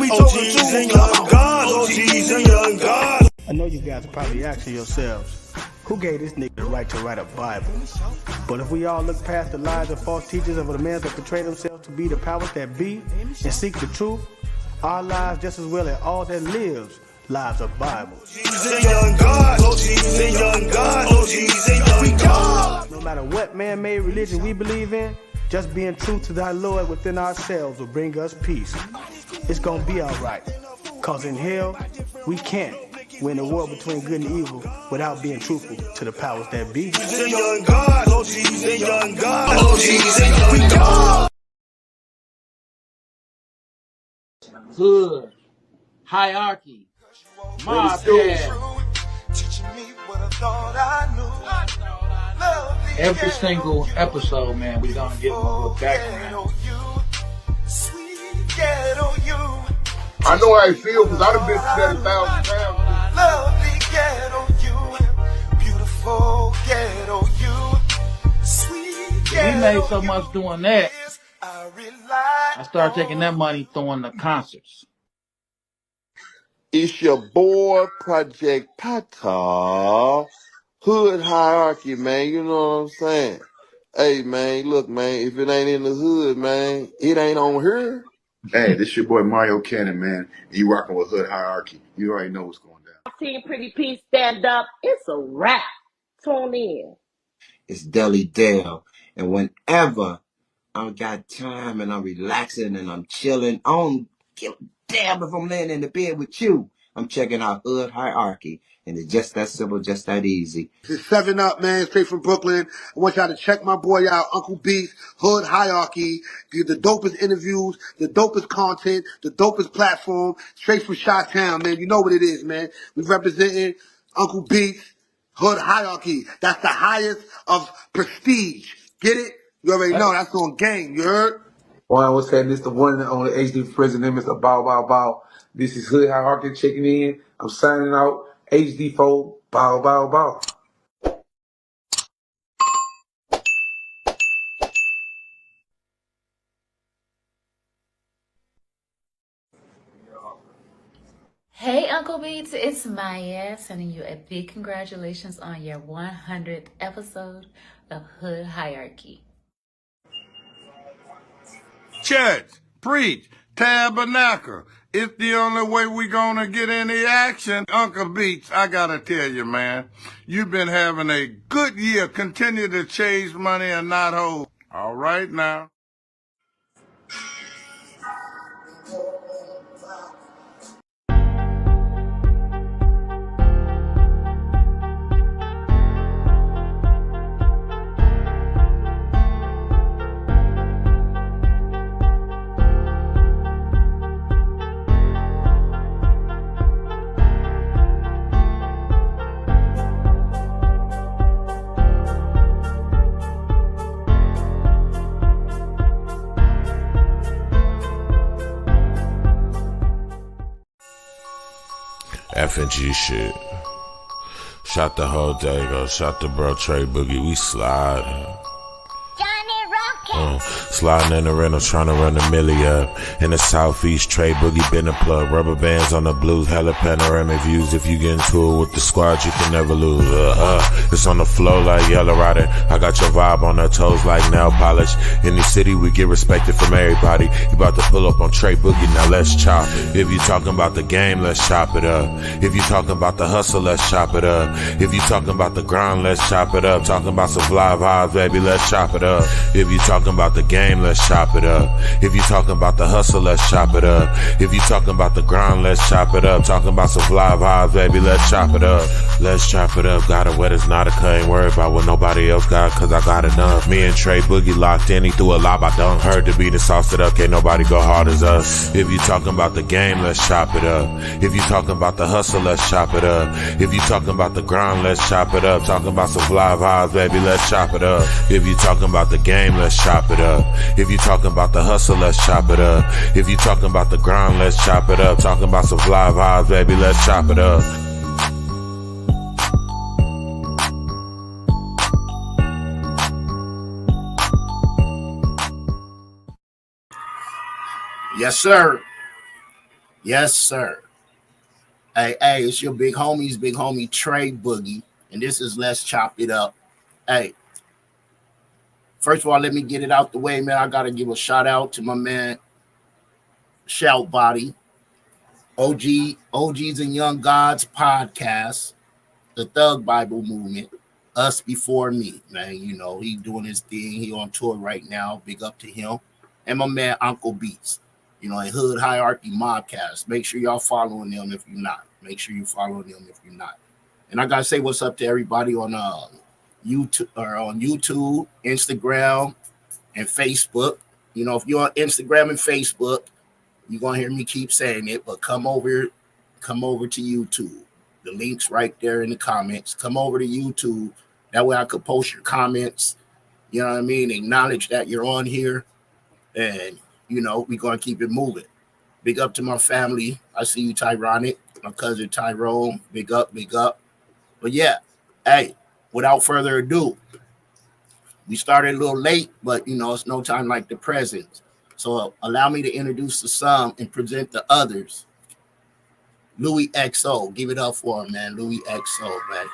OGs and young gods, OGs and young gods. I know you guys are probably asking yourselves, who gave this nigga the right to write a Bible? But if we all look past the lies and false teachers of the men that portray themselves to be the powers that be and seek the truth, our lives just as well as all that lives, lives are Bible. OGs and young gods, OGs and young gods, OGs and young gods. No matter what man-made religion we believe in, just being true to thy Lord within ourselves will bring us peace. It's gonna be alright, cause in hell, we can't win the war between good and evil without being truthful to the powers that be. OGs and young gods, OGs and young gods, OGs and young gods. Hood, hierarchy, mob pad. Every single episode, man, we gonna give them a little background. I know how I feel because I've been through that 1,000 times. Lovely ghetto you, beautiful ghetto you, sweet ghetto We made so much doing that. I started taking that money, throwing the concerts. It's your boy, Project Pata. Hood hierarchy, man. You know what I'm saying? Hey, man, look, man, if it ain't in the hood, man, it ain't on here. Hey, this your boy Mario Cannon, man. You rocking with Hood Hierarchy. You already know what's going down. Team Pretty P stand up. It's a wrap. Tune in. It's Deli Dale. And whenever I got time and I'm relaxing and I'm chilling, I don't give a damn if I'm laying in the bed with you. I'm checking out Hood Hierarchy. And it's just that simple, just that easy. It's 7 Up, man, straight from Brooklyn. I want y'all to check my boy out, Uncle Beast, Hood Hierarchy. Get the dopest interviews, the dopest content, the dopest platform, straight from Chi-Town, man. You know what it is, man. We representing Uncle Beast, Hood Hierarchy. That's the highest of prestige. Get it? You already know. That's on game. You heard? Well, I was saying this the one and only HD president, Mr. Bow Bow Bow. This is Hood Hierarchy checking in. I'm signing out. HD4, bow, bow, bow. Hey, Uncle Beats, it's Maya sending you a big congratulations on your 100th episode of Hood Hierarchy. Church, preach, tabernacle. It's the only way we gonna get any action. Uncle Beats, I gotta tell you, man, you've been having a good year. Continue to chase money and not hold. All right now. F&G shit. Shot the whole day, go. Shot the bro Trey Boogie. We sliding. Sliding in the rental, trying to run the milli up. In the southeast, Trey Boogie been a plug. Rubber bands on the blues, hella panoramic views. If you get into it with the squad, you can never lose. It's on the flow like Yellow Rider. I got your vibe on her toes like nail polish. In the city, we get respected from everybody. You about to pull up on Trey Boogie, now let's chop. If you talking about the game, let's chop it up. If you talking about the hustle, let's chop it up. If you talking about the grind, let's chop it up. Talking about some fly vibes, baby, let's chop it up. If you talking about the game, let's chop it up. If you talking about the hustle, let's chop it up. If you talking about the grind, let's chop it up. Talking about some fly vibes, baby, let's chop it up. Let's chop it up. Got it wet, it's not a cut. Ain't worried about what nobody else got, cause I got it done. Me and Trey Boogie locked in, he threw a lob, I done. Heard the beat and sauced it up, can't nobody go hard as us. If you talking about the game, let's chop it up. If you talking about the hustle, let's chop it up. If you talking about the grind, let's chop it up. Talking about some fly vibes, baby, let's chop it up. If you talking about the game, let's chop it up. If you talking about the hustle, let's chop it up. If you talking about the grind, let's chop it up. Talking about some fly vibes, baby, let's chop it up. Yes, sir. Yes, sir. Hey, it's your big homie Trey Boogie, and this is Let's Chop It Up. Hey, first of all, let me get it out the way, man. I gotta give a shout out to my man Shout Body, OGs and Young Gods podcast, the Thug Bible Movement, Us Before Me, man. You know, he doing his thing. He on tour right now. Big up to him. And my man Uncle Beats, you know, and Hood Hierarchy Mobcast. Make sure y'all following them if you're not. Make sure you follow them if you're not. And I gotta say what's up to everybody on YouTube, Instagram, and Facebook. You know, if you're on Instagram and Facebook, you're gonna hear me keep saying it, but come over to YouTube. The link's right there in the comments. Come over to YouTube. That way I could post your comments. You know what I mean? Acknowledge that you're on here. And, you know, we're going to keep it moving. Big up to my family. I see you, Tyronic. My cousin Tyrone. Big up, big up. But yeah, hey, without further ado, we started a little late, but, you know, it's no time like the present. So allow me to introduce the some and present the others. Looie XO. Give it up for him, man. Looie XO, man.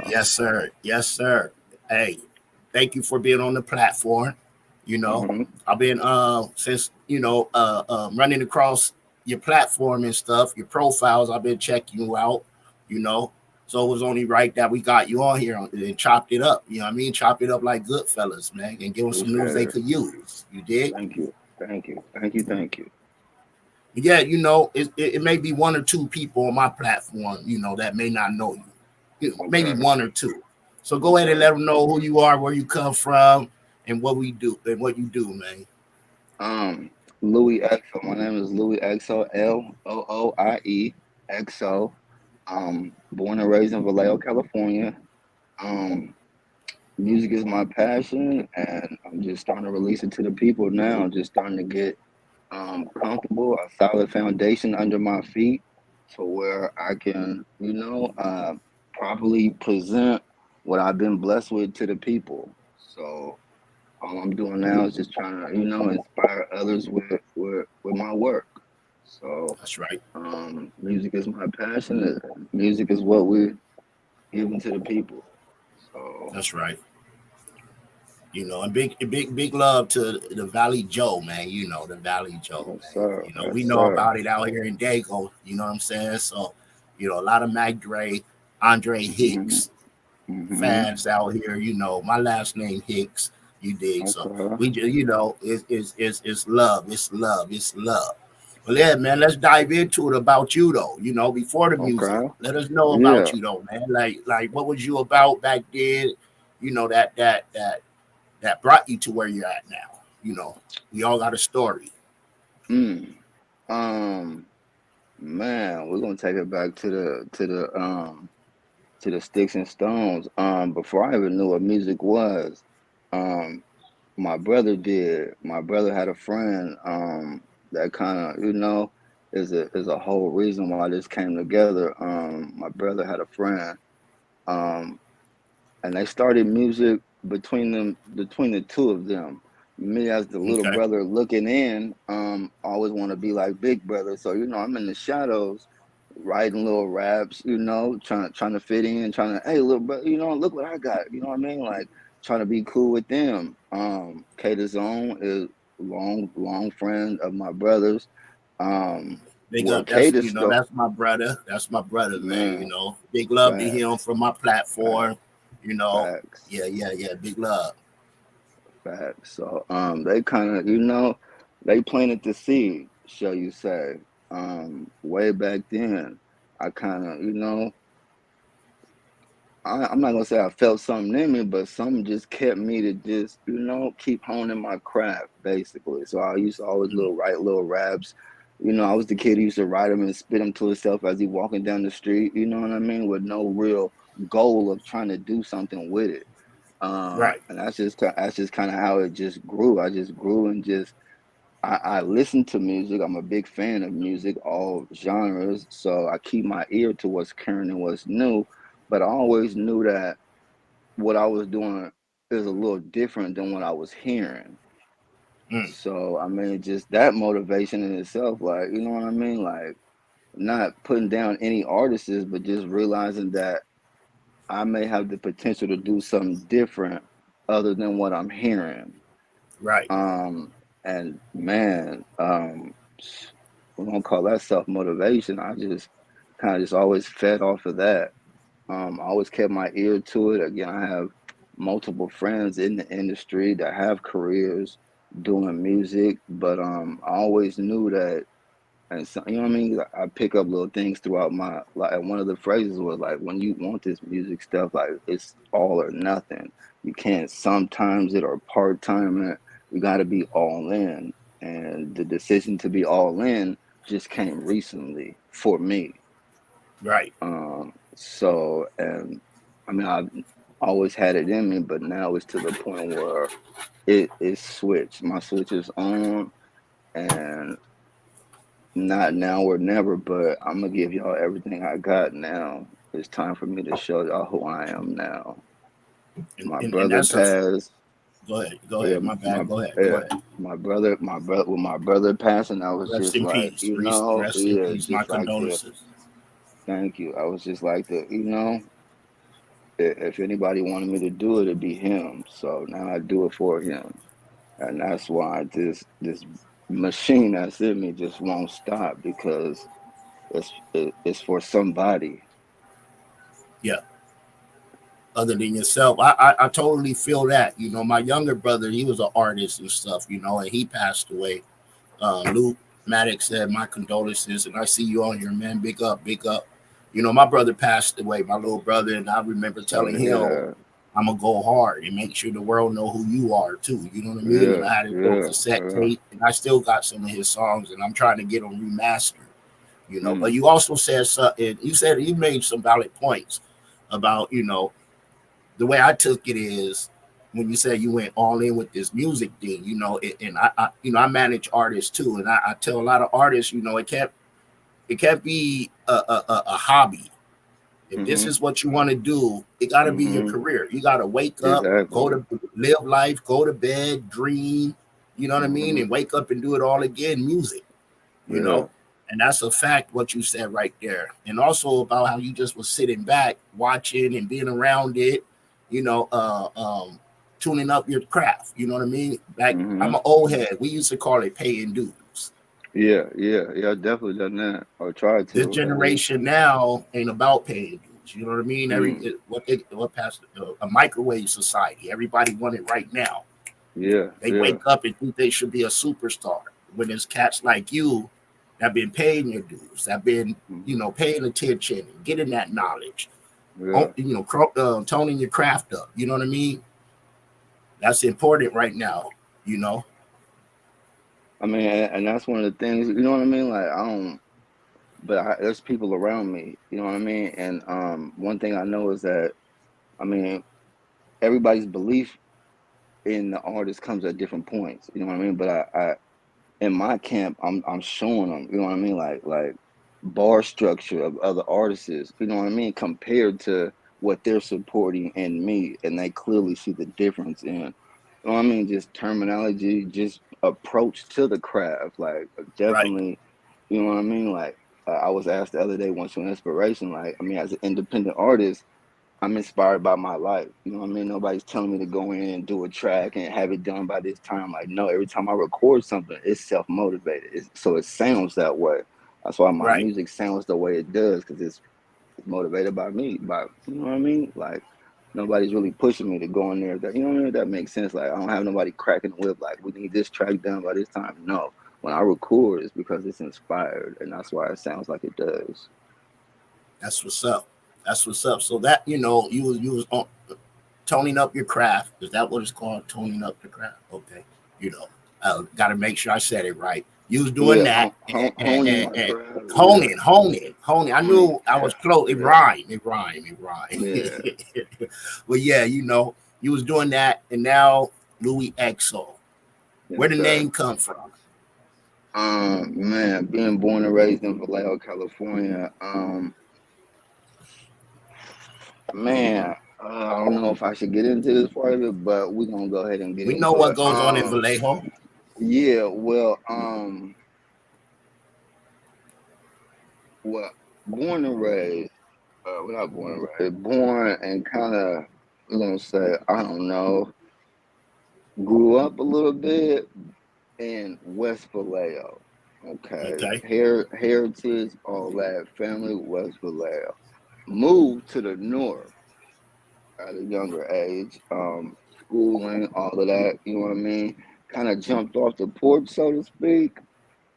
Yes, sir. Yes, sir. Hey, thank you for being on the platform. You know, I've been since, you know, running across your platform and stuff, your profiles, I've been checking you out, you know. So it was only right that we got you on here and chopped it up. You know what I mean? Chop it up like good fellas, man, and give them some news they could use. You did? Thank you. Thank you. Thank you. Thank you. Yeah, you know, it may be one or two people on my platform, you know, that may not know you. Maybe one or two. So go ahead and let them know who you are, where you come from, and what we do and what you do, man. Looie XO. My name is Looie XO. Looie XO. Born and raised in Vallejo, California. Music is my passion, and I'm just starting to release it to the people now. I'm just starting to get comfortable, a solid foundation under my feet, to where I can, you know, properly present what I've been blessed with to the people. So all I'm doing now is just trying to, you know, inspire others with my work. So that's right. Music is my passion. Music is what we're giving to the people. So that's right. You know, and big love to the Valley Joe, man. You know, the Valley Joe, yes, man. Sir. You know, yes, we know sir. about it out here in Dago. You know what I'm saying? So, you know, a lot of Mac Dre, Andre Hicks fans out here. You know, my last name Hicks. You dig? Okay. So we just, you know, it's love. It's love. It's love. Well, yeah, man. Let's dive into it about you, though. You know, before the music, let us know about you, though, man. Like, what was you about back then? You know, that brought you to where you're at now. You know, we all got a story. Man, we're gonna take it back to the sticks and stones. Before I even knew what music was, my brother did. My brother had a friend that kind of, you know, is a whole reason why this came together. My brother had a friend, and they started music between the two of them. Me as the little brother looking in, always want to be like big brother. So, you know, I'm in the shadows writing little raps, you know, trying to fit in, hey little brother, you know, look what I got, you know what I mean? Like trying to be cool with them. Kata Zone is long friend of my brother's. Big up, that's, you know, that's my brother. That's my brother, man. You know, big love to him from my platform. You know, yeah, big love. Facts. So they kind of, you know, they planted the seed, shall you say. Way back then, I kind of, you know, I'm not gonna say I felt something in me, but something just kept me to just, you know, keep honing my craft, basically. So I used to always write little raps. You know, I was the kid who used to write them and spit them to himself as he walking down the street. You know what I mean? With no real goal of trying to do something with it. Right. And that's just kind of how it just grew. I just grew and just I listen to music. I'm a big fan of music, all genres. So I keep my ear to what's current and what's new. But I always knew that what I was doing is a little different than what I was hearing. So I mean, just that motivation in itself, like you know what I mean, like not putting down any artists, but just realizing that I may have the potential to do something different other than what I'm hearing. Right. And man, we gonna call that self motivation. I just kind of just always fed off of that. I always kept my ear to it. Again, I have multiple friends in the industry that have careers doing music, but I always knew that, and so, you know what I mean. I pick up little things throughout my like. One of the phrases was like, "When you want this music stuff, like it's all or nothing. You can't sometimes it or part time it. You got to be all in." And the decision to be all in just came recently for me. Right. So, and I mean, I've always had it in me, but now it's to the point where it is switched. My switch is on, and not now or never, but I'm gonna give y'all everything I got now. It's time for me to show y'all who I am now. My And brother that's a. passed. Go ahead. Go Yeah, ahead. My bad. my Go ahead. Go yeah, ahead. with my brother passing, I was Rest just in like, peace. Rest in yeah, peace. My just like the condolences. thank you. I was just like if anybody wanted me to do it, it'd be him. So now I do it for him, and that's why this machine that's in me just won't stop because it's for somebody. Yeah. Other than yourself, I totally feel that. You know, my younger brother, he was an artist and stuff. You know, and he passed away. Luke Maddox said, "My condolences," and I see you on here, man. Big up, big up. You know, my brother passed away, my little brother, and I remember Sorry telling to hear him, that. "I'm gonna go hard and make sure the world know who you are too." You know what I mean? And Yeah, I had his little yeah, cassette yeah. tape, and I still got some of his songs, and I'm trying to get them remastered. You know, but Mm, you also said something. You said you made some valid points about the way I took it is when you say you went all in with this music thing, and I manage artists too, and I tell a lot of artists, it can't be a hobby. If this mhm, is what you want to do, it got to be your mhm. career. You got to wake up, go Exactly. to live life, go to bed, dream, you know what I mean, Mhm. and wake up and do it all again. Music, you Yeah. know, and that's a fact. What you said right there, and also about how you just was sitting back, watching and being around it, you know, uh, um, tuning up your craft. You know what I mean? Back, I'm Mhm. an old head. We used to call it paying dues. Yeah, yeah, yeah. Definitely done that or tried This to at least. generation now ain't about paying dues. You know what I mean? Mm. What passed a microwave society. Everybody want it right now. Yeah, They yeah. wake up and think they should be a superstar. When there's cats like you that been paying your dues, that been Mhm. paying attention, and getting that knowledge, Yeah. toning your craft up. You know what I mean? That's important right now. You know, I mean, and that's one of the things. You know what I mean? Like I don't. But there's people around me. You know what I mean? And one thing I know is that I mean everybody's belief in the artist comes at different points. You know what I mean? But I in my camp, I'm showing them, you know what I mean, like bar structure of other artists, you know what I mean, compared to what they're supporting in me, and they clearly see the difference in, you know what I mean, just terminology, just approach to the craft, like right, definitely, you know what I mean, like I was asked the other day, what's your inspiration? Like, I mean, as an independent artist, I'm inspired by my life. You know what I mean? Nobody's telling me to go in and do a track and have it done by this time. Like, no, every time I record something, it's self motivated. So it sounds that way. That's why my right. music sounds the way it does because it's motivated by me. By you know what I mean? Like nobody's really pushing me to go in there. That you know what I mean? That makes sense. Like I don't have nobody cracking the whip. Like we need this track done by this time. No, when I record, it's because it's inspired, and that's why it sounds like it does. That's what's up. That's what's up. So that you was toning up your craft. Is that what it's called? Toning up the craft. Okay. You know, got to make sure I said it right. You was doing Yeah, that honing my craft. Yeah. honing. I Honing knew my I was craft. close. It Yeah. rhymed. It rhymed. It Yeah. rhymed. But yeah, you was doing that, and now Looie XO. Where Yes, the sir. name come from? Man, being born and raised in Vallejo, California, man, I don't know if I should get into this part of it, but we're gonna go ahead and get We know into what it. goes on in Vallejo. Yeah, well, born and raised, well, not born and raised, born and kind of, I'm gonna say, I don't know, grew up a little bit in West Vallejo. Okay, Okay. heritage, all that, family, West Vallejo. Moved to the north at a younger age, schooling, all of that, you know what I mean? Kind of jumped off the porch, so to speak,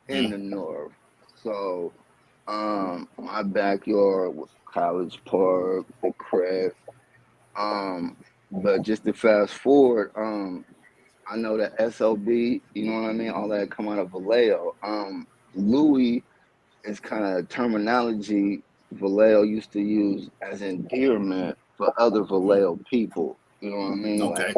in the north. So, my backyard was College Park, the Crest. But just to fast forward, I know that SOB, you know what I mean? All that come out of Vallejo. Louis is kind of terminology Vallejo used to use as endearment for other Vallejo people. You know what I mean? Okay.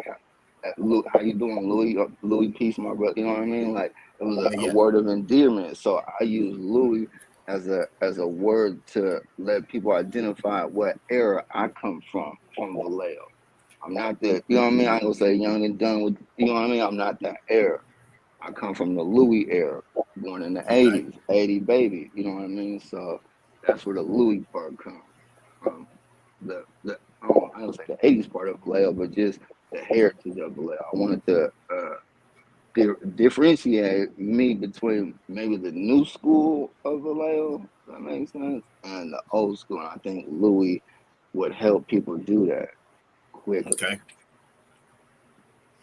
Like, how you doing, Louis? Louis, peace, my brother. You know what I mean? Like, it was a Yeah. word of endearment. So I use Louis as a word to let people identify what era I come from Vallejo. I'm not the, you know what I mean? I ain't gonna say young and done with, you know what I mean? I'm not that era. I come from the Louis era, born in the Okay. 80s, 80 baby, you know what I mean? So that's where the Louis part comes from. I don't say the 80s part of Vallejo, but just the heritage of Vallejo. I wanted to differentiate me between maybe the new school of Vallejo, if that makes sense, and the old school. And I think Louis would help people do that quickly. Okay.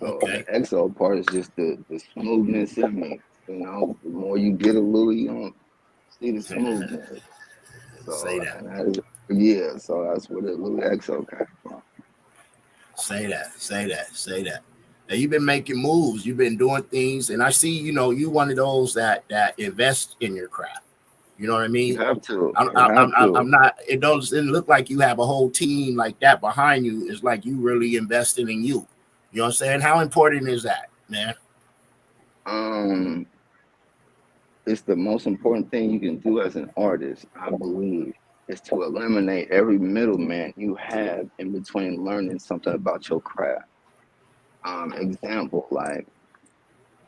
So the Okay. XO part is just the smoothness in me. You know, the more you get a Louis, you don't see the smoothness. Say So that. and that is, yeah, so that's where the Louis XO came from. Say that. Say that. Say that. Now you've been making moves. You've been doing things, and I see. You one of those that invest in your craft. You know what I You mean? have to. I'm, You I'm, have I'm to. I'm not. It doesn't look like you have a whole team like that behind you. It's like you really invested in you. You know what I'm saying? How important is that, man? Um, it's the most important thing you can do as an artist, I believe, is to eliminate every middleman you have in between learning something about your craft. Example, like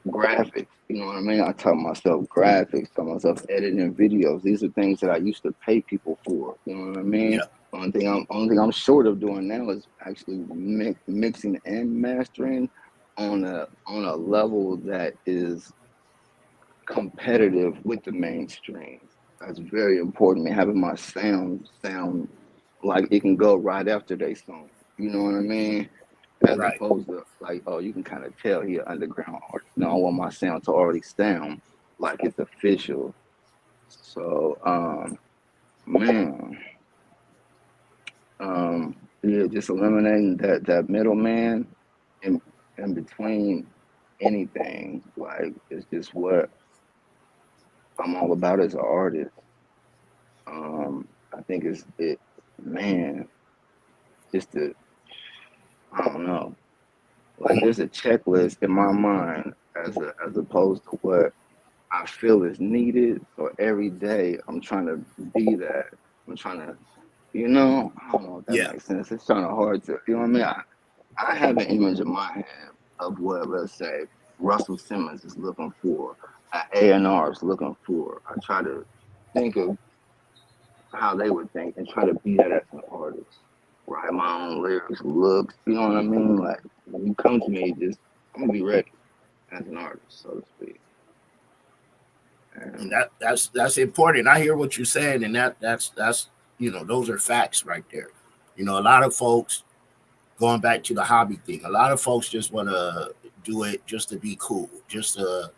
graphics, you know what I mean? I taught myself graphics, taught myself editing videos. These are things that I used to pay people for. You know what I mean? Yeah. Only thing I'm short of doing now is actually mixing and mastering on a level that is competitive with the mainstream. That's very important. Me having my sound like it can go right after they song. You know what I mean? As Right. opposed to like, oh, you can kind of tell he an underground artist. No, I want my sound to already sound like it's official. So, man, yeah, just eliminating that middleman in between anything. Like, it's just what I'm all about as an artist. I think man, just I don't know. Like, there's a checklist in my mind as opposed to what I feel is needed. So every day I'm trying to be that. I'm trying to, I don't know if that Yeah. makes sense. It's kind of hard to, you know what I mean? I have an image in my head of what, let's say, Russell Simmons is looking for, A&R is looking for. I try to think of how they would think and try to be that as an artist. Write my own lyrics, looks, you know what I mean? Like, when you come to me, just, I'm going to be ready as an artist, so to speak. And that's important. I hear what you're saying, and that's those are facts right there. A lot of folks, going back to the hobby thing, a lot of folks just want to do it just to be cool, just to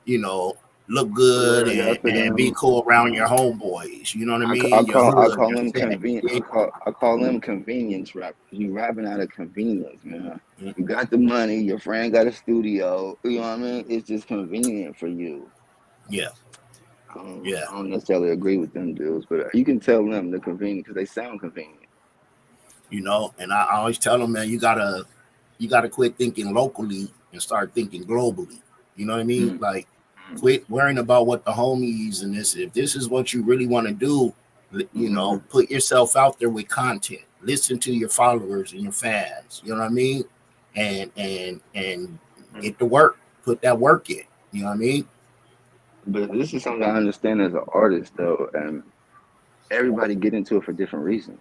you know look good Well, that's for and be them. cool around your homeboys. You know what I I, ca- I mean? Your call I hood, call your them city. conven Yeah. I call them convenience rappers. You rapping out of convenience, man. Mhm. You got the money. Your friend got a studio. You know what I mean? It's just convenient for you. Yeah. Yeah. I don't necessarily agree with them dudes, but you can tell them they're convenient because they sound convenient. And I always tell them, man, you gotta quit thinking locally and start thinking globally. You know what I mean? Mm. Like, quit worrying about what the homies and this. If this is what you really want to do, Mm-hmm. put yourself out there with content. Listen to your followers and your fans. You know what I mean? And get to work. put that work in. You know what I mean? But this is something I understand as an artist though, and everybody get into it for different reasons.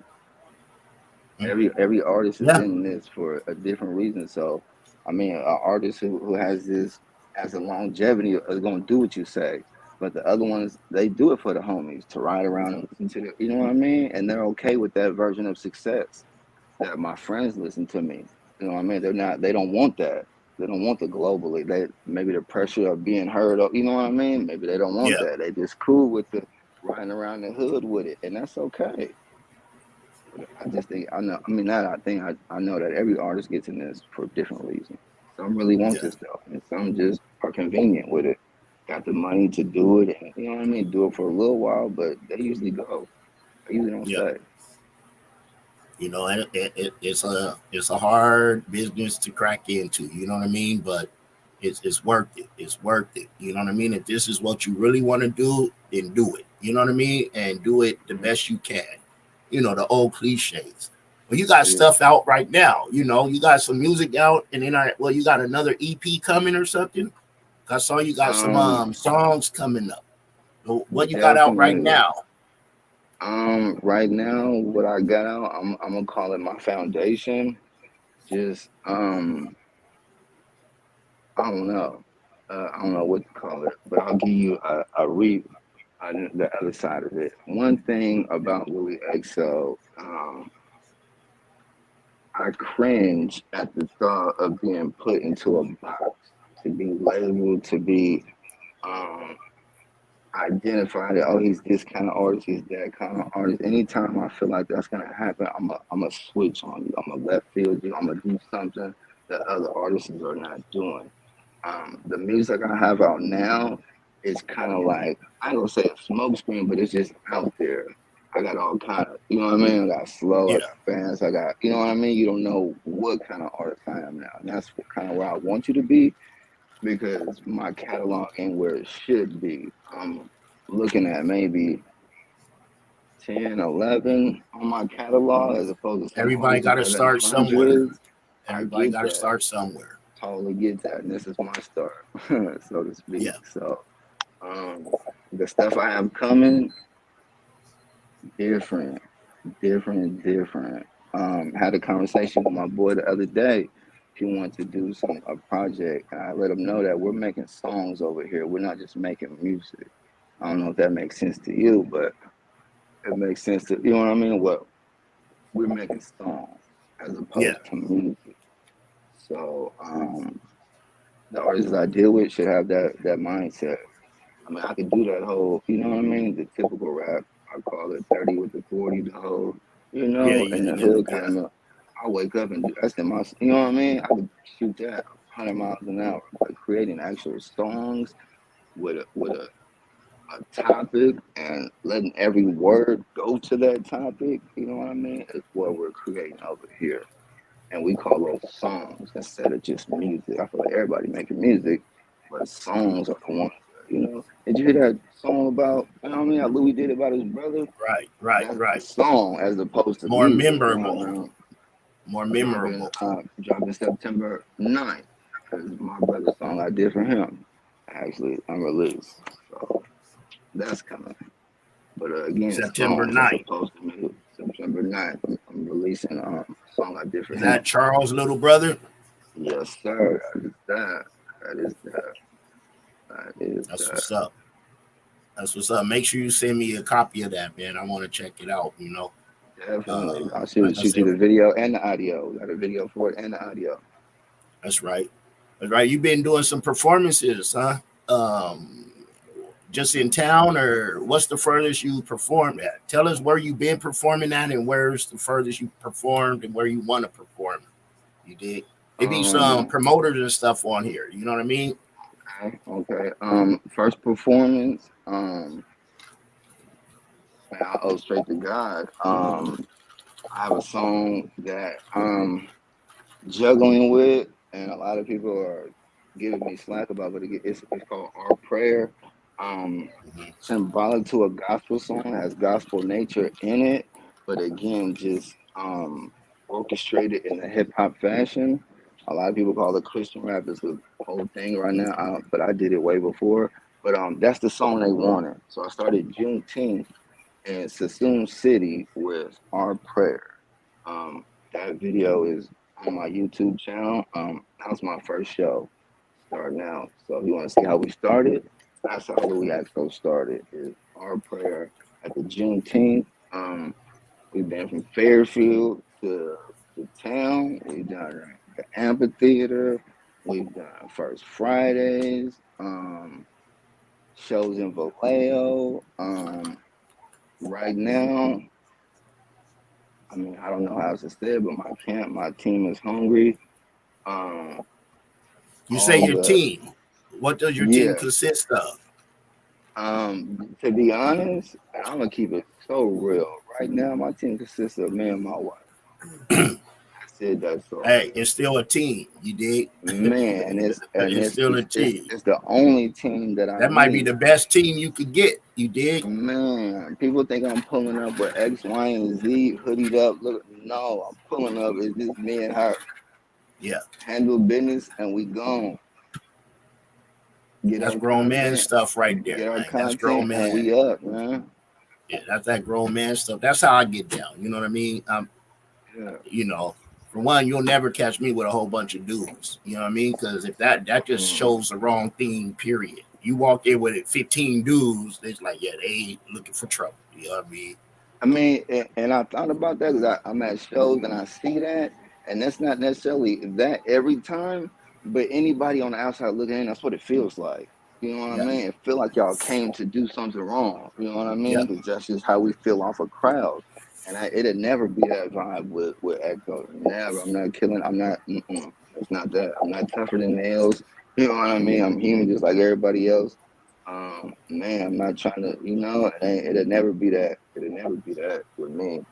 Every artist is Yeah, in this for a different reason. So, I mean, an artist who has this as a longevity is gonna do what you say. But the other ones, they do it for the homies to ride around and listen to the, you know what I mean? And they're okay with that version of success that my friends listen to me. You know what I mean? They don't want that. They don't want the globally. They maybe the pressure of being heard. You know what I mean? Maybe they don't want yeah, that. They just cool with the riding around the hood with it, and that's okay. I just think I know. I mean, that I think I know that every artist gets in this for different reasons. Some really want yeah, this stuff, and some just are convenient with it. Got the money to do it, and, you know what I mean. Do it for a little while, but they usually go. They usually don't yeah. stay. You know, and it's a hard business to crack into. You know what I mean? But it's worth it. It's worth it. You know what I mean? If this is what you really want to do, then do it. You know what I mean? And do it the best you can. You know, the old cliches. Well, you got Yeah. stuff out right now. You know, you got some music out, and then you got another EP coming or something. I saw you got some Um, songs coming up. So what you got out right Definitely. now? Right now, what I got out, I'm gonna call it my foundation. Just I don't know what to call it, but I'll give you the other side of it. One thing about Looie XO, I cringe at the thought of being put into a box, to be labeled, to be um, identified that, oh, he's this kind of artist, he's that kind of artist. Anytime I feel like that's gonna happen, I'm a switch on you. I'm a left field you. I'm gonna do something that other artists are not doing. The music I have out now is kind of like, I ain't gonna say a smoke screen, but it's just out there. I got all kind of, you know what I mean? I got slow, I Yeah, got fans, I got, you know what I mean? You don't know what kind of artist I am now, and that's kind of where I want you to be because my catalog ain't where it should be. I'm looking at maybe 10, 11 on my catalog as opposed to some everybody artists got who to have in the start somewhere. hundreds. I Everybody get got to that. start somewhere. Totally get that. And this is my start, so to speak. Yeah, So um, the stuff I have coming, different, different. Had a conversation with my boy the other day. He wanted to do a project. I let him know that we're making songs over here. We're not just making music. I don't know if that makes sense to you, but it makes sense to you know what I mean. Well, we're making songs as yeah, opposed to music. So the artists I deal with should have that mindset. I mean, I could do that whole, you know what I mean? The typical rap, I call it 30 with the 40, the whole, yeah, and yeah, the yeah, hood yeah. kind of, I wake up and that's in my, you know what I mean? I could shoot that 100 miles an hour, but creating actual songs with a topic and letting every word go to that topic, you know what I mean? Is what we're creating over here. And we call those songs instead of just music. I feel like everybody making music, but songs are the ones that, Did you hear that song about, you know what I mean, how Louis did about his brother? Right, right, That's a right. song as opposed to More music, you know what memorable, I mean? more Dropping, memorable. dropping September 9th, because my brother's song I did for him, actually unreleased. So that's coming. But again, September songs as 9th. opposed to music. September 9th, I'm releasing a song I did for Is him. that Charles' little brother? Yes, sir. That is that. That is that. That is That's that. what's up. That's what's up. Make sure you send me a copy of that, man. I want to check it out. Definitely. I'll Like I shoot you said, the video and the audio. Got a video for it and the audio. that's right. That's right. You've been doing some performances, huh? Um, just in town, or what's the furthest you performed at? Tell us where you've been performing at, and where's the furthest you performed, and where you want to perform. You did. Maybe some Um, promoters and stuff on here. You know what I mean? okay. First performance, man, I owe straight to God. I have a song that juggling with, and a lot of people are giving me slack about, but it's called Our Prayer. Symbolic to a gospel song, has gospel nature in it, but again, just orchestrated in a hip hop fashion. A lot of people call it Christian rap. It's a whole thing right now, but I did it way before. But that's the song they wanted. So I started Juneteenth in Sassoon City with Our Prayer. That video is on my YouTube channel. That was my first show starting out. So if you want to see how we started, that's how Looie XO started. Is Our Prayer at the Juneteenth. We've been from Fairfield to the town. We've done the amphitheater. We've done First Fridays. Shows in Vallejo. Right now, I mean, I don't know how else to say it, but my team is hungry. You say your team. What does your team Yeah. consist of? To be honest, I'm gonna keep it so real. Right now, my team consists of me and my wife. That's it. That's all. Hey, it's still a team. You dig? Man, it's still a team. It's the only team that I. That might be the best team you could get. You dig? Man, people think I'm pulling up with X, Y, and Z hoodied up. Look, no, I'm pulling up. It's just me and her. Yeah. Handle business and we gone. That's grown man stuff right there. Get our man. content That's grown man. and we up, man. Yeah, that's that grown man stuff. That's how I get down. You know what I mean? You know, for one, you'll never catch me with a whole bunch of dudes. You know what I mean? Because if that just shows the wrong thing, period. You walk in with 15 dudes, it's like, yeah, they ain't looking for trouble. You know what I mean? I mean, and I thought about that because I'm at shows and I see that, and that's not necessarily that every time, but anybody on the outside looking in, that's what it feels like. You know what I mean? It feel like y'all came to do something wrong. You know what I mean? Because that's just how we feel off of crowds. And it'd never be that vibe with Echo. Never. I'm not killing. I'm not. It's not that. I'm not tougher than nails. You know what I mean? I'm human just like everybody else. Man, I'm not trying to. You know, it'll never be that. It'll never be that with me.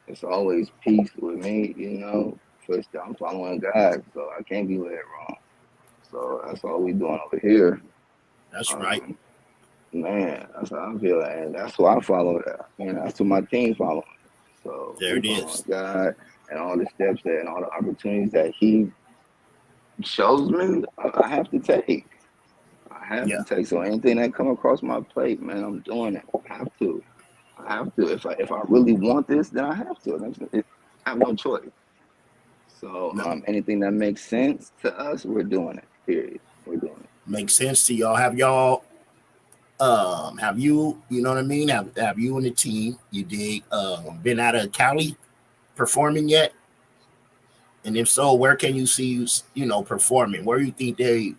It's always peace with me. You know, first I'm following God, so I can't be led wrong. So that's all we doing over here. That's right. Man, that's how I feel, and that's why I follow that. And that's what my team follows. So there it is. God and all the steps that and all the opportunities that He shows me, I have to take. I have to take. So anything that come across my plate, man, I'm doing it. I have to. I have to. If I really want this, then I have to. I have no choice. So anything that makes sense to us, we're doing it. Period. We're doing it. Makes sense to y'all. Have y'all? Have you? You know what I mean? Have you and the team? You dig? Been out of Cali performing yet? And if so, where can you see you know performing? Where you think they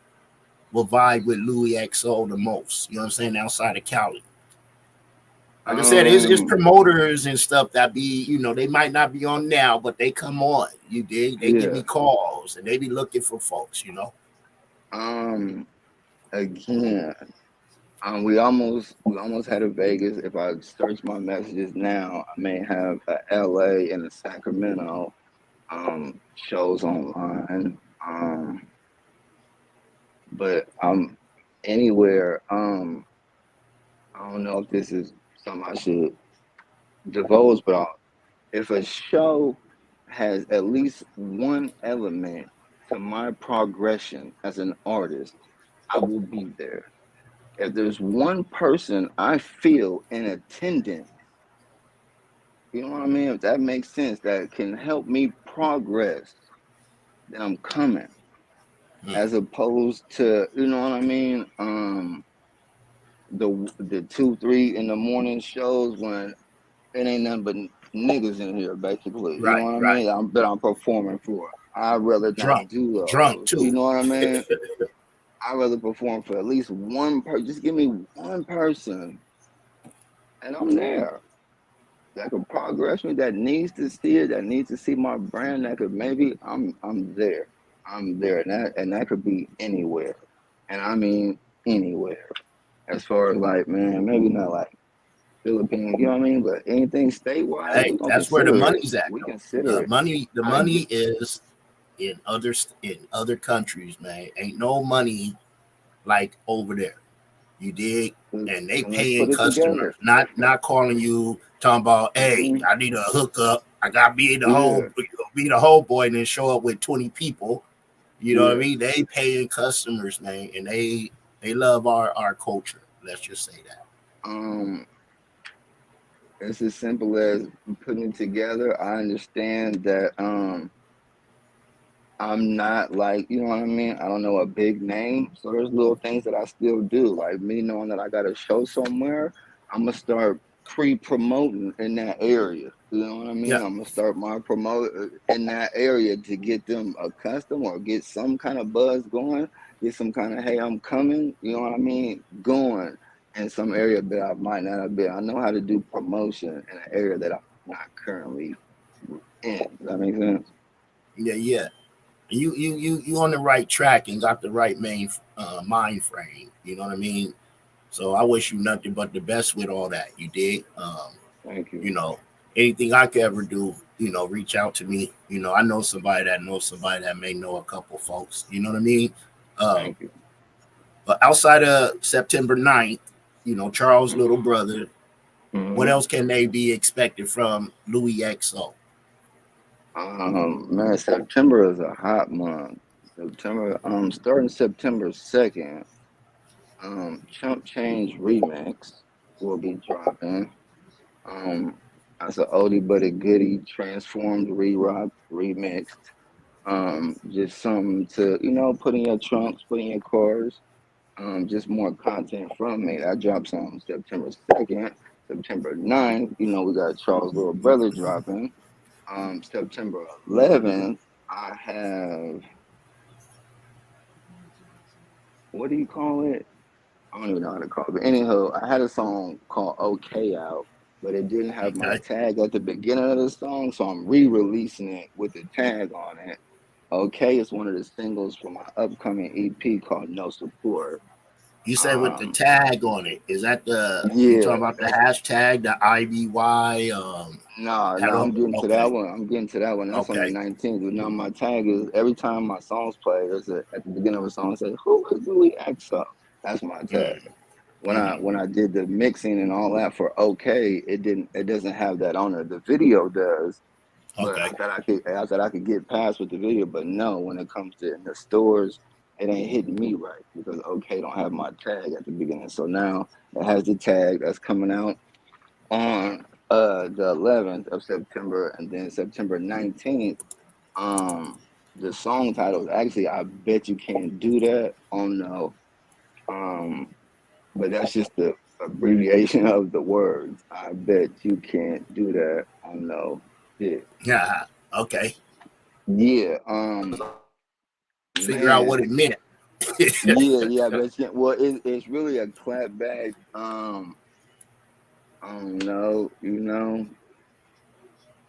will vibe with Looie XO the most? You know what I'm saying? Outside of Cali. Like I said, it's promoters and stuff that be, you know, they might not be on now, but they come on. You dig? They give me calls and they be looking for folks, you know. Again, we almost had a Vegas. If I search my messages now, I may have a LA and a Sacramento shows online. But anywhere. I don't know if this is something I should divulge, but if a show has at least one element to my progression as an artist, I will be there. If there's one person I feel in attendance, you know what I mean? If that makes sense, that can help me progress, then I'm coming. As opposed to, you know what I mean? The 2, 3 in the morning shows when it ain't nothing but niggas in here, basically. You know what I mean? That I'm performing for. I'd rather not do those. Drunk too. You know what I mean? I'd rather perform for at least one person. Just give me one person, and I'm there. That could progress me. That needs to see it. That needs to see my brand. That could maybe I'm there. I'm there, and that could be anywhere, and I mean anywhere. As far as like, man, maybe not like Philippines, you know what I mean? But anything statewide, hey, that's where the money's at. We consider the money is in other countries, man. Ain't no money like over there. You dig? And they paying customers, not calling you, talking about, hey, I need a hookup. I gotta be the whole boy and then show up with 20 people. You know what I mean? They paying customers, man, and they love our culture. Let's just say that. It's as simple as putting it together. I understand that I'm not like, you know what I mean? I don't know a big name. So there's little things that I still do. Like me knowing that I got a show somewhere, I'm gonna start pre-promoting in that area. You know what I mean? Yeah. I'm gonna start my promote in that area to get them accustomed or get some kind of buzz going, get some kind of hey, I'm coming, you know what I mean, going in some area that I might not have been. I know how to do promotion in an area that I'm not currently in. Does that make sense? Yeah. You on the right track and got the right mind frame. You know what I mean? So I wish you nothing but the best with all that. You did. Thank you. You know, anything I could ever do, reach out to me. I know somebody that knows somebody that may know a couple folks. You know what I mean? Thank you. But outside of September 9th, Charles' little brother, what else can they be expected from Looie XO? Man, September is a hot month. September, starting September 2nd, Chump Change Remix will be dropping. That's an oldie but a goodie, transformed, re-rocked, remixed. Just something to, put in your trunks, put in your cars. Just more content from me. That drops on September 2nd. September 9th, we got Charles' little brother dropping. September 11th, I have, what do you call it? I don't even know how to call it. But anyhow, I had a song called OK out, but it didn't have my tag at the beginning of the song, so I'm re-releasing it with the tag on it. OK is one of the singles for my upcoming EP called No Support. You say with the tag on it. Is that you Yeah. talking about the hashtag, the IBY? No, I'm getting to that one. I'm getting to that one. That's on the 19th. But now my tag is every time my songs play, at the beginning of a song, it says, "Who is Looie XO?" That's my tag. When I did the mixing and all that for OK, it doesn't have that on there. The video does. But I thought I could get past with the video, but no, when it comes to in the stores, it ain't hitting me right because OK don't have my tag at the beginning. So now it has the tag that's coming out on the 11th of September, and then September 19th. The song title is actually "I Bet You Can't Do That." Oh no, but that's just the abbreviation of the words. I bet you can't do that. Oh no, shit. Yeah. Okay. Yeah. Figure out what it meant. yeah, but well, it's really a clap back. I don't know,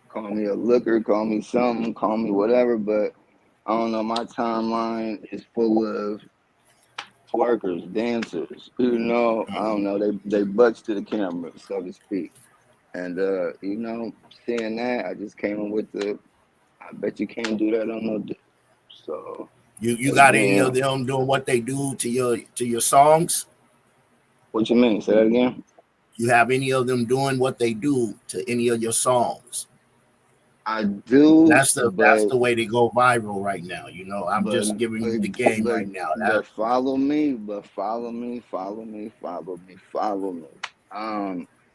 call me a looker, call me something, call me whatever, but I don't know. My timeline is full of twerkers, dancers. I don't know. They butts to the camera, so to speak. And seeing that, I just came up with I bet you can't do that on no dick. So you got any of them doing what they do to your songs? What you mean? Say that again. You have any of them doing what they do to any of your songs? I do. That's the way to go viral right now. I'm just giving you the game right now. But follow me.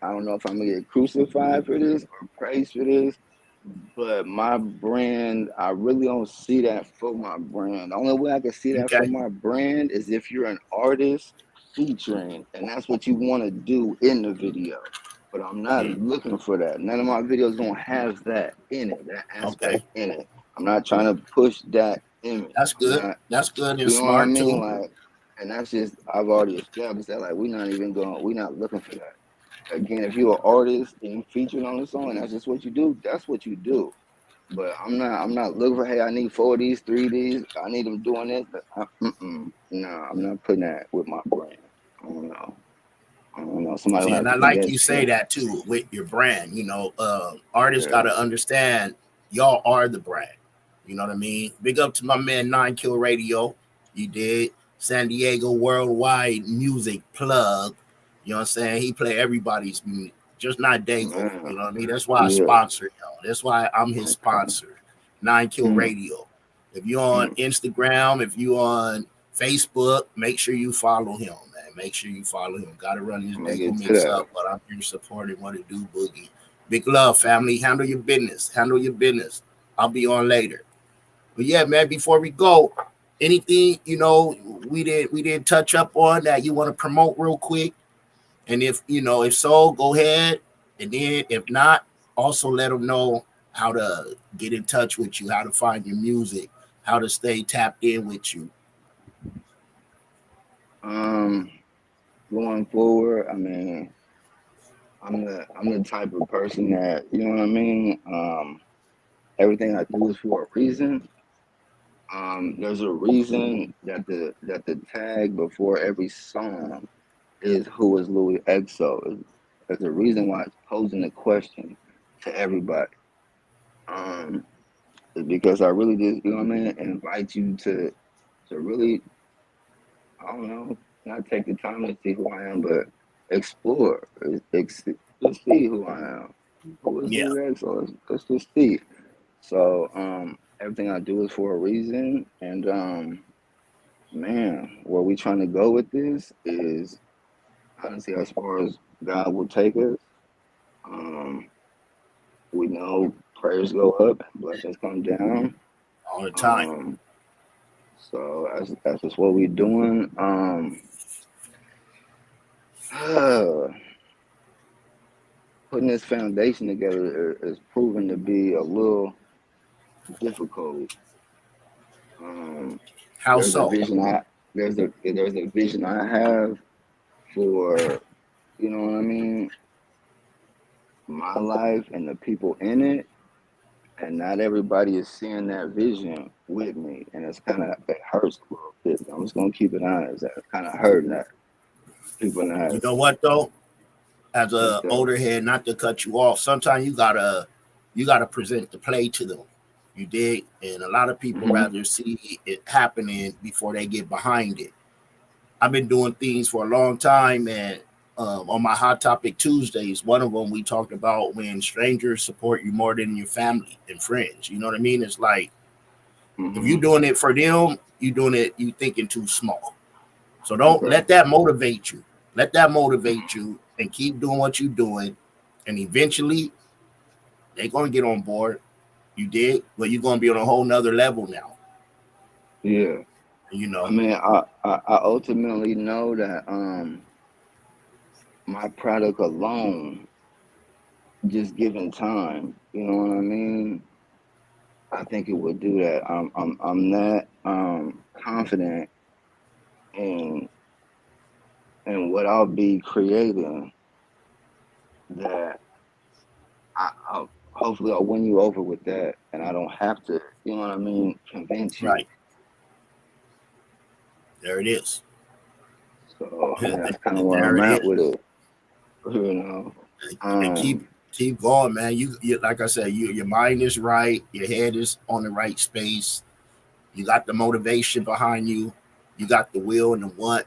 I don't know if I'm gonna get crucified for this or praised for this, but my brand, I really don't see that for my brand. The only way I can see that for my brand is if you're an artist featuring, and that's what you want to do in the video. But I'm not looking for that. None of my videos don't have that in it, that aspect in it. I'm not trying to push that image. That's good. That's good and you know what I smart mean? too. Like, and that's just I've already established that. Like, we're not looking for that. Again, if you're an artist and you featured on the song, and that's just what you do. That's what you do. But I'm not looking for. Hey, I need 4 of these, 3 of these. I need them doing this. No, I'm not putting that with my brand. I don't know. Somebody. See, and I like you say that too with your brand. Artists got to understand y'all are the brand. You know what I mean? Big up to my man 9 Kill Radio. You did San Diego Worldwide Music Plug. You know what I'm saying? He play everybody's music, just not Dago. You know what I mean? That's why I sponsor y'all. That's why I'm his sponsor. 9 Kill Radio. If you're on Instagram, if you're on Facebook, make sure you follow him, man. Make sure you follow him. Got to run his Dago mix up, but I'm here supporting what it do, Boogie. Big love, family. Handle your business. Handle your business. I'll be on later. But yeah, man, before we go, anything, we didn't touch up on that you want to promote real quick? And if so, go ahead. And then if not, also let them know how to get in touch with you, how to find your music, how to stay tapped in with you. Going forward, I mean, I'm the type of person that, you know what I mean? Everything I do is for a reason. There's a reason that the tag before every song is "Who is Looie XO?" There's a reason why it's posing a question to everybody. It's because I really just, you know what I mean, invite you to really, I don't know, not take the time to see who I am, but explore, just see who I am. Who is Looie XO? Let's just see. So everything I do is for a reason, and man, where we trying to go with this is honestly as far as God will take us. We know prayers go up and blessings come down all the time. So that's just what we're doing. Putting this foundation together is proven to be a little difficult. How there's so? A vision there's a vision I have for, you know what I mean, my life and the people in it, and not everybody is seeing that vision with me, and it hurts a little bit. I'm just gonna keep it honest. It's kind of hurting that people not. You know what though? As a older head, not to cut you off, sometimes you gotta present the play to them. You dig? And a lot of people rather see it happening before they get behind it. I've been doing things for a long time, and on my Hot Topic Tuesdays, one of them we talked about when strangers support you more than your family and friends. You know what I mean? It's like if you're doing it for them, you thinking too small. So don't let that motivate you. Let that motivate you and keep doing what you're doing. And eventually they're gonna get on board. You did, but you're gonna be on a whole nother level now. Yeah. I mean, I ultimately know that my product alone, just given time, you know what I mean, I think it would do that. I'm that confident in what I'll be creating that I'll hopefully I'll win you over with that, and I don't have to, you know what I mean, convince you. Right. There it is. So that's kind of where I'm at with it. You know. And keep going, man. You like I said, your mind is right, your head is on the right space. You got the motivation behind you. You got the will and the want.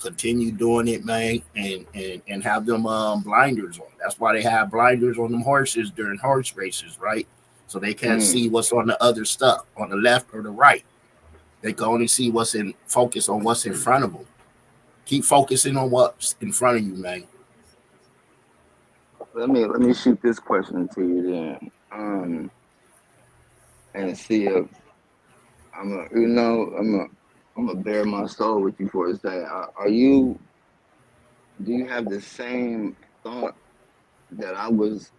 Continue doing it, man, and have them blinders on. That's why they have blinders on them horses during horse races, right? So they can't see what's on the other stuff, on the left or the right. They can only see focus on what's in front of them. Keep focusing on what's in front of you, man. Let me shoot this question to you then, and see if I'm gonna bare my soul with you for a second. Do you have the same thought that was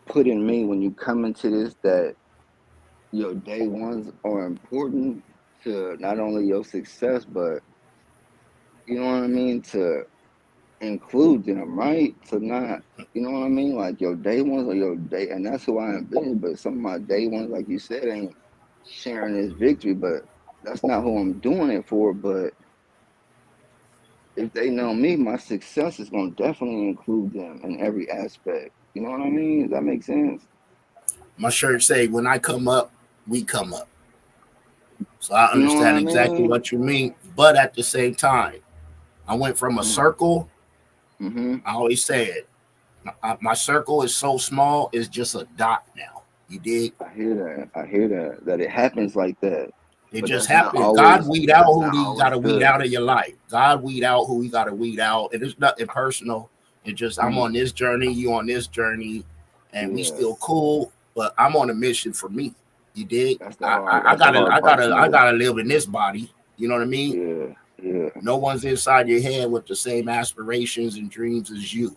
put in me when you come into this, that your day ones are important to not only your success, but you know what I mean, to include them, right? To not, you know what I mean, like your day ones or your day, and that's who I envision. But some of my day ones, like you said, ain't sharing this victory, but that's not who I'm doing it for. But if they know me, my success is going to definitely include them in every aspect. You know what I mean? Does that make sense? My shirt say, when I come up, we come up. So I understand exactly what you mean. But at the same time, I went from a circle. I always say it. My circle is so small, it's just a dot now. You dig? I hear that. I hear that. That it happens like that. It But just that's not happened. God always. weed out That's who not he got always to weed good. out of your life. God weed out who he got to weed out. And it's nothing personal. It's just I'm on this journey, you on this journey, and we Yeah. still cool. But I'm on a mission for me. You dig? That's the hard. I That's the gotta hard part to I me. gotta live in this body. You know what I mean? Yeah. Yeah. No one's inside your head with the same aspirations and dreams as you.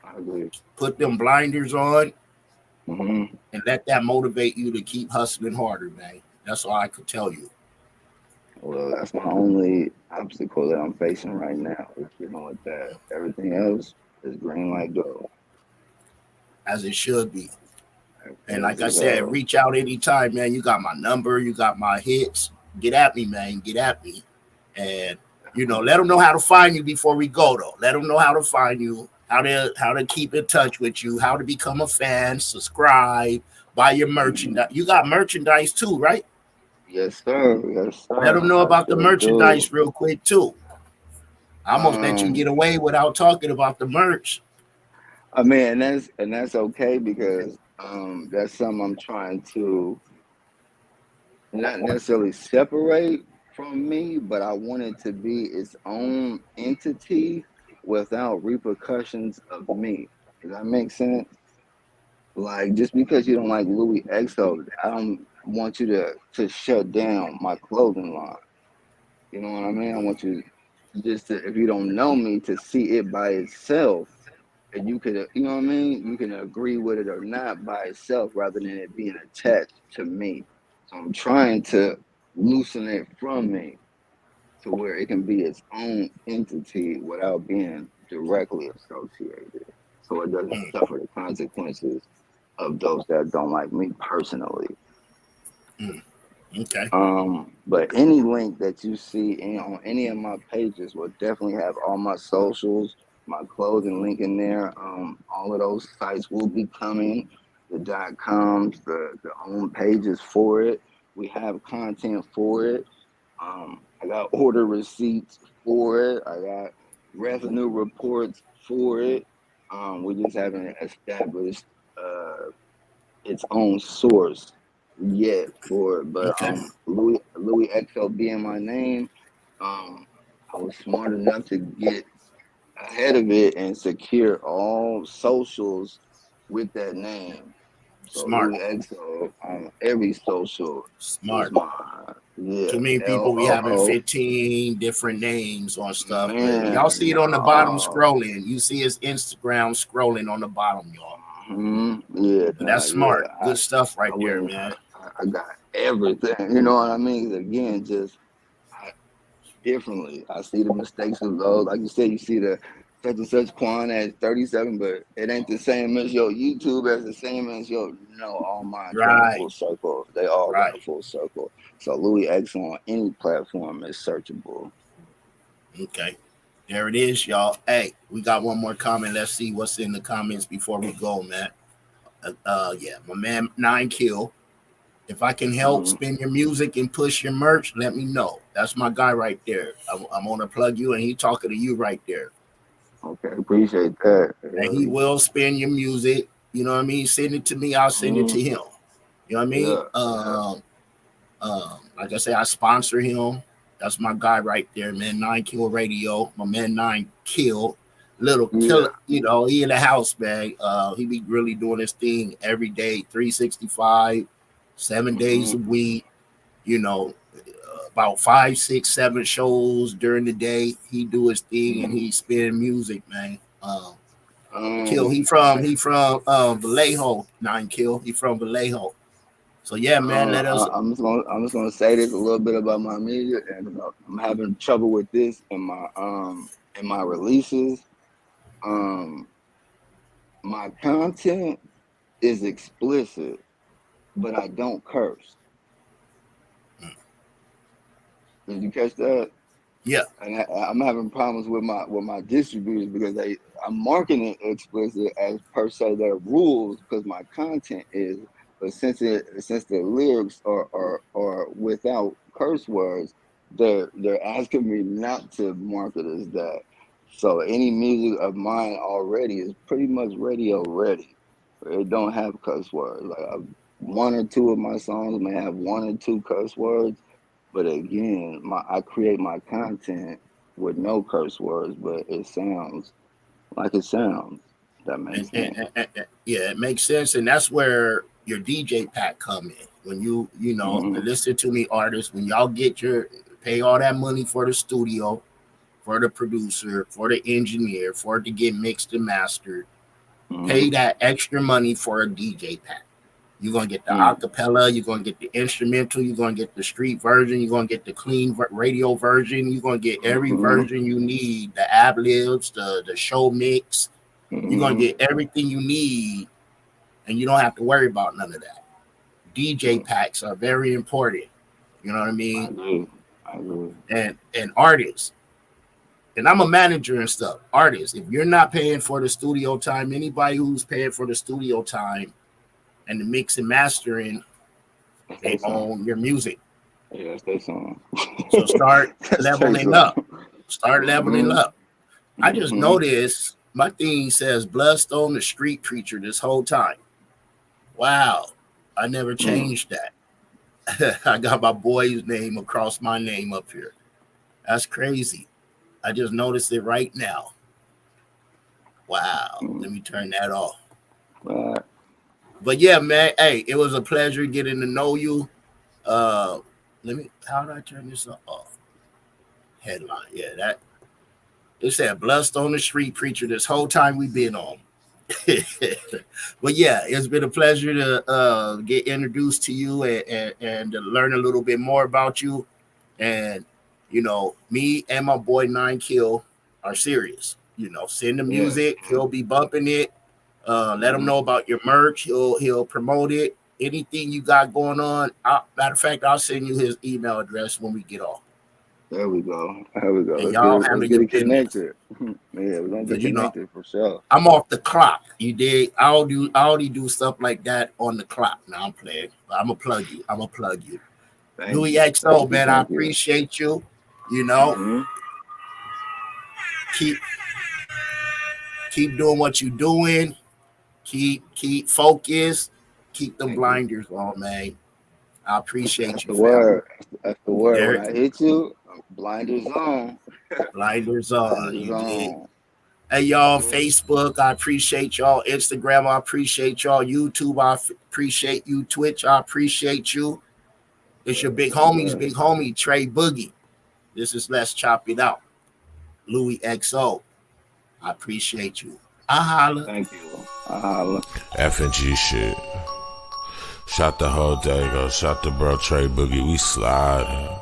I agree. Put them blinders on Mm-hmm. and let that motivate you to keep hustling harder, man. That's all I could tell you. Well, that's my only obstacle that I'm facing right now. Is dealing with that. Everything else is green light go. As it should be. And As like I it said, reach out anytime, man. You got my number, you got my hits. Get at me, man. Get at me. And let them know how to find you before we go, though. Let them know how to find you, how to keep in touch with you, how to become a fan, subscribe, buy your merchandise. You got merchandise too, right? Yes, sir. Yes, Let sir. them know I about the sure do. merchandise real quick too. I almost let you get Um, away without talking about the merch. I mean, and that's okay because that's something I'm trying to not necessarily separate from me, but I want it to be its own entity without repercussions of me. Does that make sense? Like just because you don't like Louis XO, I don't want you to shut down my clothing line. You know what I mean? I want you just to, if you don't know me, to see it by itself. And you could, you know what I mean? You can agree with it or not by itself rather than it being attached to me. So I'm trying to loosen it from me to where it can be its own entity without being directly associated. So it doesn't suffer the consequences of those that don't like me personally. Okay. But any link that you see on any of my pages will definitely have all my socials, my clothing link in there. All of those sites will be coming. The .coms, the own pages for it. We have content for it. I got order receipts for it. I got revenue reports for it. We just haven't established its own source yet for it. But Okay. Looie XO being my name, I was smart enough to get ahead of it and secure all socials with that name. So Smart. Looie XO on every social is Smart. mine. Yeah. Too many people be having LOO. 15 different names on stuff, but y'all Man, see it on the bottom no. scrolling. You see his Instagram scrolling on the bottom, y'all. Yeah, But that's yeah. smart. Good stuff right I there, wouldn't. man. I got everything. You know what I mean? Again, just differently. I see the mistakes of those. Like you said, you see the such and such Quan at 37, but it ain't the same as your YouTube as the same as your all mine going Right. full circle. They all Right. going full circle. So Louis XO on any platform is searchable. Okay. There it is, y'all. Hey, we got one more comment. Let's see what's in the comments before we go, man. Yeah, my man 9Kill. If I can help spin your music and push your merch, let me know. That's my guy right there. I'm gonna plug you, and he talking to you right there. Okay, appreciate that. And he will spin your music. You know what I mean? Send it to me. I'll send it to him. You know what I mean? Yeah. Like I say, I sponsor him. That's my guy right there, man. 9Kill Radio. My man 9Kill. Little killer, he in the house, man. He be really doing his thing every day, 365, 7 days a week. About 5, 6, 7 shows during the day. He do his thing and he spin music, man. Kill. He from Vallejo. 9Kill. He from Vallejo. So yeah, man. Let us. I'm just gonna say this a little bit about my music, and I'm having trouble with this in my releases. My content is explicit, but I don't curse. Did you catch that? Yeah. And I'm having problems with my distributors because I'm marketing it explicit as per se their rules because my content is, but since the lyrics are without curse words, they're asking me not to market as that. So any music of mine already is pretty much radio ready. It don't have cuss words. Like one or two of my songs may have one or two cuss words, but again, I create my content with no curse words, but it sounds like it sounds. That makes sense. Yeah, it makes sense, and that's where your DJ pack come in. When you know, listen to me, artists. When y'all pay all that money for the studio, for the producer, for the engineer, for it to get mixed and mastered, pay that extra money for a DJ pack. You're going to get the acapella, you're going to get the instrumental, you're going to get the street version, you're going to get the clean radio version, you're going to get every version you need, the ad-libs, the show mix. You're going to get everything you need, and you don't have to worry about none of that. DJ packs are very important. You know what I mean? I agree. And artists, and I'm a manager and stuff. Artists, if you're not paying for the studio time, anybody who's paying for the studio time and the mix and mastering, they own your music. Yeah, that's their song. So start leveling up. Start leveling up. I just noticed my thing says Bloodstone the Street Preacher this whole time. Wow. I never changed that. I got my boy's name across my name up here. That's crazy. I just noticed it right now. Wow. Let me turn that off. But yeah, man, hey, it was a pleasure getting to know you. How did I turn this off? Headline. Yeah, that. It said Bloodstone the Street Preacher this whole time we've been on. But yeah, it's been a pleasure to get introduced to you and to learn a little bit more about you. And, you know, me and my boy 9 Kill are serious. You know, send the music. He'll be bumping it. Let him know about your merch. He'll promote it. Anything you got going on. Matter of fact, I'll send you his email address when we get off. There we go. There we go. And y'all have to get connected. Yeah, we're gonna get connected for sure. I'm off the clock. You dig? I only do stuff like that on the clock. Now I'm playing. I'm gonna plug you. Looie XO, man. I appreciate you. You know, keep doing what you're doing. Keep focused. Keep them blinders on, man. I appreciate you. That's the word. When I hit you, blinders on. Blinders on. Hey, y'all, Facebook, I appreciate y'all. Instagram, I appreciate y'all. YouTube, I appreciate you. Twitch, I appreciate you. It's your big homie, Trey Boogie. This is Let's Chop It Out. Looie XO. I appreciate you. I holla. Thank you. I holla. F&G shit. Shot the whole day, go. Shot the bro Trey Boogie. We sliding.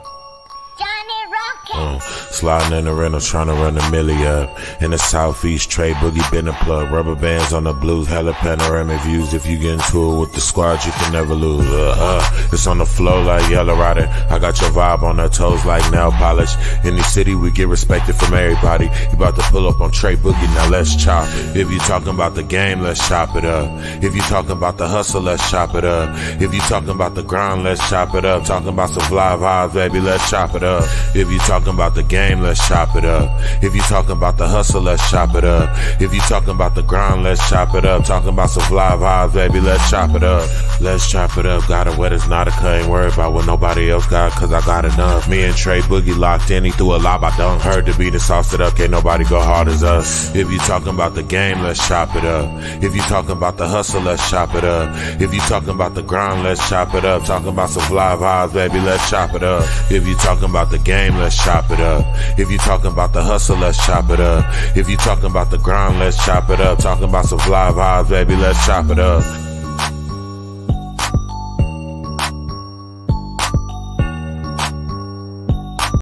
Sliding in the rental, trying to run the milli up. In the southeast, Trey Boogie been a plug. Rubber bands on the blues, hella panoramic views. If you get into it with the squad, you can never lose. It's on the flow like Yellow Rider. I got your vibe on her toes like nail polish. In the city, we get respected from everybody. You about to pull up on Trey Boogie, now let's chop it. If you talking about the game, let's chop it up. If you talking about the hustle, let's chop it up. If you talking about the grind, let's chop it up. Talking about some fly vibes, baby, let's chop it up. If you talking about the game, let's chop it up. If you talking about the hustle, let's chop it up. If you talking about the grind, let's chop it up. Talking about some fly vibes, baby, let's chop it up. Let's chop it up. Got it wet, it's not a cut. Ain't worried about what nobody else got, cause I got enough. Me and Trey Boogie locked in, he threw a lob, I dunk. Heard the beat and sauced it up, can't nobody go hard as us. If you talking about the game, let's chop it up. If you talking about the hustle, let's chop it up. If you talking about the grind, let's chop it up. Talking about some fly vibes, baby, let's chop it up. If you talking about the game, let's chop it up. If you talking about the hustle, let's chop it up. If you talking about the grind, let's chop it up. Talking about some fly vibes, baby, let's chop it up.